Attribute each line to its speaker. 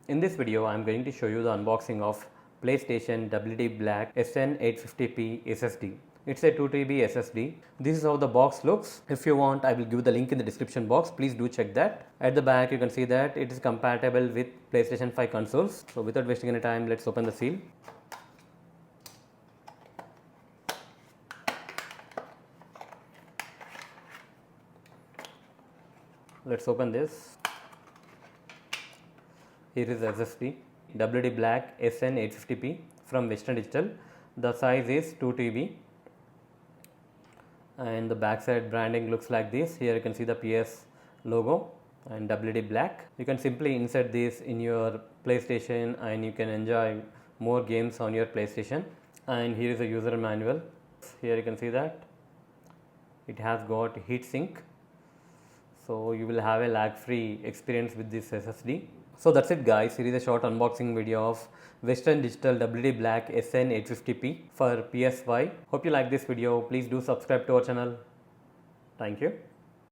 Speaker 1: In this video, I am going to show you the unboxing of PlayStation WD Black SN850P SSD. It's a 2TB SSD. This is how the box looks. If you want, I will give the link in the description box. Please do check that. At the back, you can see that it is compatible with PlayStation 5 consoles. So without wasting any time, let's open the seal. Let's open this. Here is SSD WD Black SN850P from Western Digital. The size is 2TB and the backside branding looks like this. Here you can see the PS logo and WD Black. You can simply insert this in your PlayStation and you can enjoy more games on your PlayStation. And here is a user manual. Here you can see that it has got heatsink, so you will have a lag free experience with this SSD. So that's it guys, here is a short unboxing video of Western Digital WD Black SN850P for PS5. Hope you like this video. Please do subscribe to our channel. Thank you.